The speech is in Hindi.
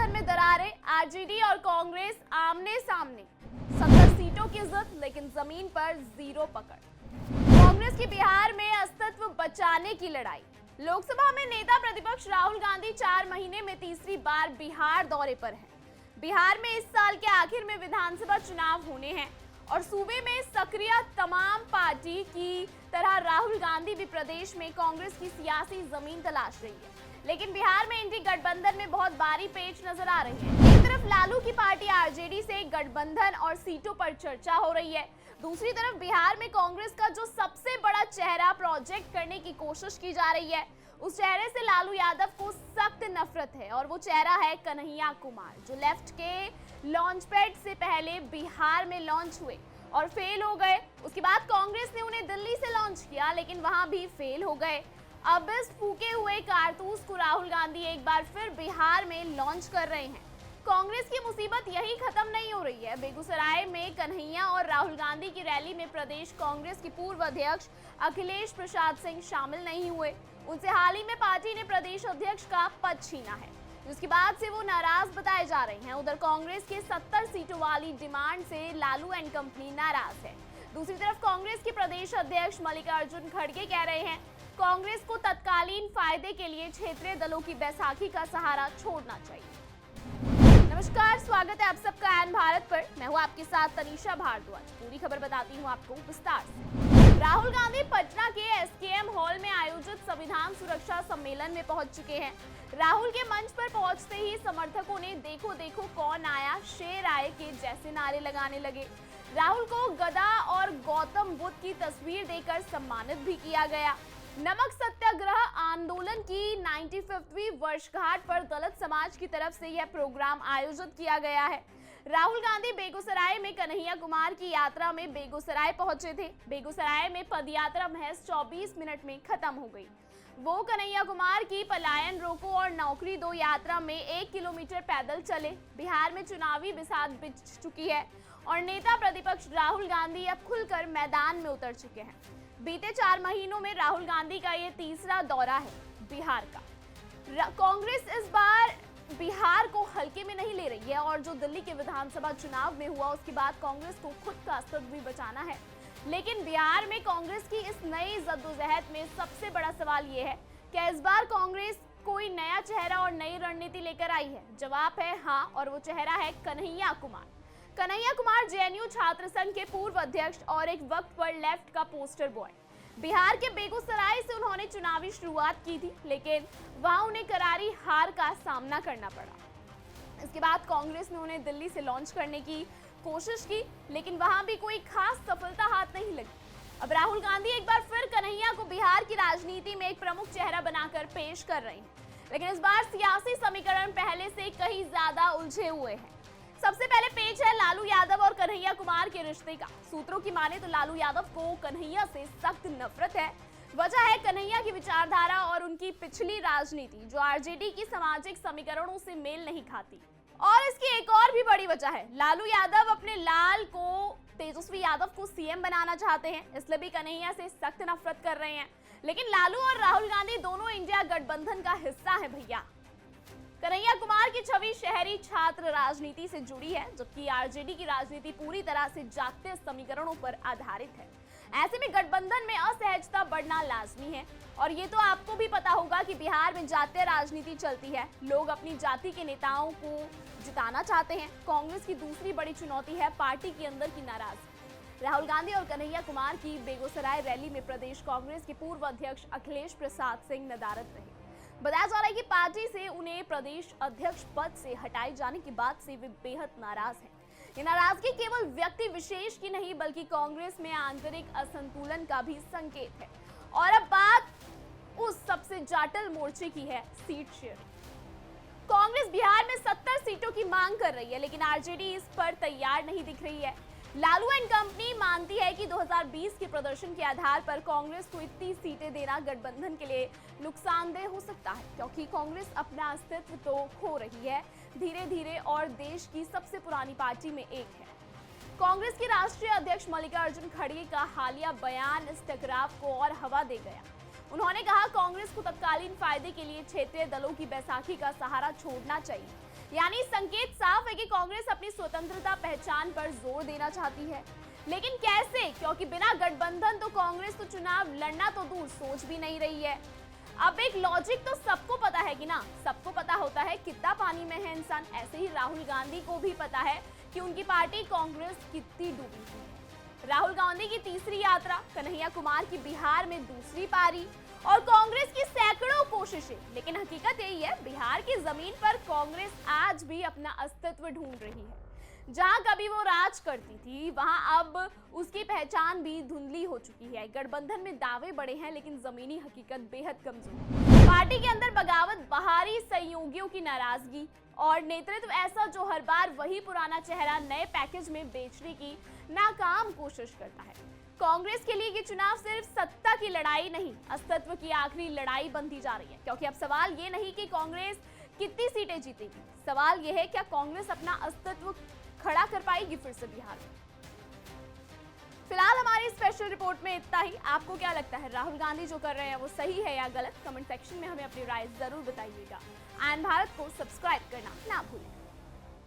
गठबंधन में दरारें, आरजेडी और कांग्रेस आमने सामने। 70 सीटों की जिद, लेकिन जमीन पर जीरो पकड़। कांग्रेस की बिहार में अस्तित्व बचाने की लड़ाई। लोकसभा में नेता प्रतिपक्ष राहुल गांधी 4 महीने में तीसरी बार बिहार दौरे पर हैं। बिहार में इस साल के आखिर में विधानसभा चुनाव होने हैं और सूबे में सक्रिय तमाम पार्टी की तरह राहुल गांधी भी प्रदेश में कांग्रेस की सियासी जमीन तलाश रही है। लेकिन बिहार में इनकी गठबंधन में बहुत बारी पेच नजर आ रही है। एक तरफ लालू की पार्टी आरजेडी से गठबंधन और सीटों पर चर्चा हो रही है, दूसरी तरफ बिहार में कांग्रेस का जो सबसे बड़ा चेहरा प्रोजेक्ट करने की कोशिश की जा रही है, उस चेहरे से लालू यादव को सख्त नफरत है और वो चेहरा है कन्हैया कुमार, जो लेफ्ट के लॉन्च पैड से पहले बिहार में लॉन्च हुए और फेल हो गए। उसके बाद कांग्रेस ने उन्हें दिल्ली से लॉन्च किया, लेकिन वहां भी फेल हो गए। अब इस फूके हुए कारतूस को राहुल गांधी एक बार फिर बिहार में लॉन्च कर रहे हैं। कांग्रेस की मुसीबत यही खत्म नहीं हो रही है। बेगूसराय में कन्हैया और राहुल गांधी की रैली में प्रदेश कांग्रेस के पूर्व अध्यक्ष अखिलेश प्रसाद सिंह शामिल नहीं हुए। उनसे हाल ही में पार्टी ने प्रदेश अध्यक्ष का पद छीना है, जिसके बाद से वो नाराज बताए जा रहे हैं। उधर कांग्रेस के 70 सीटों वाली डिमांड से लालू एंड कंपनी नाराज है। दूसरी तरफ कांग्रेस के प्रदेश अध्यक्ष मल्लिकार्जुन खड़गे कह रहे हैं कांग्रेस को तत्कालीन फायदे के लिए क्षेत्रीय दलों की बैसाखी का सहारा छोड़ना चाहिए। नमस्कार, स्वागत है आप सबका एन भारत पर। मैं हूं आपके साथ तनीषा भारद्वाज। पूरी खबर बताती हूं आपको विस्तार से। राहुल गांधी पटना के एसकेएम हॉल में आयोजित संविधान सुरक्षा सम्मेलन में पहुंच चुके हैं। राहुल के मंच पर पहुंचते ही समर्थकों ने देखो देखो कौन आया, शेर आए के जैसे नारे लगाने लगे। राहुल को गदा और गौतम बुद्ध की तस्वीर देकर सम्मानित भी किया गया। नमक सत्याग्रह आंदोलन की 95वीं वर्षगांठ पर दलित समाज की तरफ से यह प्रोग्राम आयोजित किया गया है। राहुल गांधी बेगूसराय में कन्हैया कुमार की यात्रा में बेगूसराय पहुंचे थे। बेगूसराय में पदयात्रा महज 24 मिनट में खत्म हो गई। वो कन्हैया कुमार की पलायन रोको और नौकरी दो यात्रा में 1 किलोमीटर पैदल चले। बिहार में चुनावी बिसात बिछ चुकी है और नेता प्रतिपक्ष राहुल गांधी अब खुलकर मैदान में उतर चुके हैं। बीते 4 महीनों में राहुल गांधी का ये तीसरा दौरा है बिहार का। कांग्रेस इस बार बिहार को हल्के में नहीं ले रही है और जो दिल्ली के विधानसभा चुनाव में हुआ उसके बाद कांग्रेस को खुद का अस्तित्व भी बचाना है। लेकिन बिहार में कांग्रेस की इस नई जद्दोजहद में सबसे बड़ा सवाल ये है कि इस बार कांग्रेस कोई नया चेहरा और नई रणनीति लेकर आई है। जवाब है हाँ, और वो चेहरा है कन्हैया कुमार। कन्हैया कुमार जेएनयू छात्र संघ के पूर्व अध्यक्ष और एक वक्त पर लेफ्ट का पोस्टर बॉय। बिहार के बेगूसराय से उन्होंने चुनावी शुरुआत की थी, लेकिन वहां उन्हें करारी हार का सामना करना पड़ा। इसके बाद कांग्रेस ने उन्हें दिल्ली से लॉन्च करने की कोशिश की, लेकिन वहां भी कोई खास सफलता हाथ नहीं लगी। अब राहुल गांधी एक बार फिर कन्हैया को बिहार की राजनीति में एक प्रमुख चेहरा बनाकर पेश कर रहे हैं, लेकिन इस बार सियासी समीकरण पहले से कहीं ज्यादा उलझे हुए हैं। सबसे पहले पेज है लालू यादव और कन्हैया कुमार के रिश्ते का। सूत्रों की माने तो लालू यादव को कन्हैया से सख्त नफरत है। वजह है कन्हैया की विचारधारा और उनकी पिछली राजनीति, जो आरजेडी की सामाजिक समीकरणों से मेल नहीं खाती। और इसकी एक और भी बड़ी वजह है, लालू यादव अपने लाल को तेजस्वी यादव को सीएम बनाना चाहते हैं, इसलिए भी कन्हैया से सख्त नफरत कर रहे हैं। लेकिन लालू और राहुल गांधी दोनों इंडिया गठबंधन का हिस्सा है भैया। कन्हैया कुमार की छवि शहरी छात्र राजनीति से जुड़ी है, जबकि आरजेडी की राजनीति पूरी तरह से जातीय समीकरणों पर आधारित है। ऐसे में गठबंधन में असहजता बढ़ना लाजमी है और ये तो आपको भी पता होगा कि बिहार में जातीय राजनीति चलती है। लोग अपनी जाति के नेताओं को जिताना चाहते हैं। कांग्रेस की दूसरी बड़ी चुनौती है पार्टी के अंदर की नाराजगी। राहुल गांधी और कन्हैया कुमार की बेगूसराय रैली में प्रदेश कांग्रेस के पूर्व अध्यक्ष अखिलेश प्रसाद सिंह नदारद रहे। बताया जा रहा है कि पार्टी से उन्हें प्रदेश अध्यक्ष पद से हटाए जाने के बाद से वे बेहद नाराज हैं। ये नाराजगी केवल व्यक्ति विशेष की नहीं, बल्कि कांग्रेस में आंतरिक असंतुलन का भी संकेत है। और अब बात उस सबसे जाटल मोर्चे की है, सीट शेयर। कांग्रेस बिहार में 70 सीटों की मांग कर रही है, लेकिन आरजेडी इस पर तैयार नहीं दिख रही है। लालू एंड कंपनी मानती है कि 2020 के प्रदर्शन के आधार पर कांग्रेस को इतनी सीटें देना गठबंधन के लिए नुकसानदेह हो सकता है, क्योंकि कांग्रेस अपना अस्तित्व तो खो रही है धीरे धीरे और देश की सबसे पुरानी पार्टी में एक है। कांग्रेस के राष्ट्रीय अध्यक्ष मल्लिकार्जुन खड़गे का हालिया बयान इस टकराव को और हवा दे गया। उन्होंने कहा कांग्रेस को तत्कालीन अल्पकालीन फायदे के लिए क्षेत्रीय दलों की बैसाखी का सहारा छोड़ना चाहिए। यानी संकेत साफ है कि कांग्रेस अपनी स्वतंत्रता पहचान पर जोर देना चाहती है, लेकिन कैसे? क्योंकि बिना गठबंधन तो कांग्रेस तो चुनाव लड़ना तो दूर सोच भी नहीं रही है। अब एक लॉजिक तो सबको पता है कि ना, सबको पता होता है कितना पानी में है इंसान। ऐसे ही राहुल गांधी को भी पता है कि उनकी पार्टी कांग्रेस कितनी डूबी हुई है। राहुल गांधी की तीसरी यात्रा, कन्हैया कुमार की बिहार में दूसरी पारी और कांग्रेस की सैकड़ों कोशिशें, लेकिन हकीकत यही है बिहार की जमीन पर कांग्रेस आज भी अपना अस्तित्व ढूंढ रही है। जहां कभी वो राज करती थी वहां अब उसकी पहचान भी धुंधली हो चुकी है। गठबंधन में दावे बड़े हैं लेकिन जमीनी हकीकत बेहद कमजोर। पार्टी के अंदर बगावत, बाहरी सहयोगियों की नाराजगी और नेतृत्व ऐसा जो हर बार वही पुराना चेहरा नए पैकेज में बेचने की नाकाम कोशिश करता है। कांग्रेस के लिए ये चुनाव सिर्फ सत्ता की लड़ाई नहीं, अस्तित्व की आखिरी लड़ाई बनती जा रही है। क्योंकि अब सवाल ये नहीं कि कांग्रेस कितनी सीटें जीतेगी, सवाल ये है क्या कांग्रेस अपना अस्तित्व खड़ा कर पाएगी फिर से बिहार में। फिलहाल हमारी स्पेशल रिपोर्ट में इतना ही। आपको क्या लगता है राहुल गांधी जो कर रहे हैं वो सही है या गलत? कमेंट सेक्शन में हमें अपनी राय जरूर बताइएगा एंड भारत को सब्सक्राइब करना ना भूलें।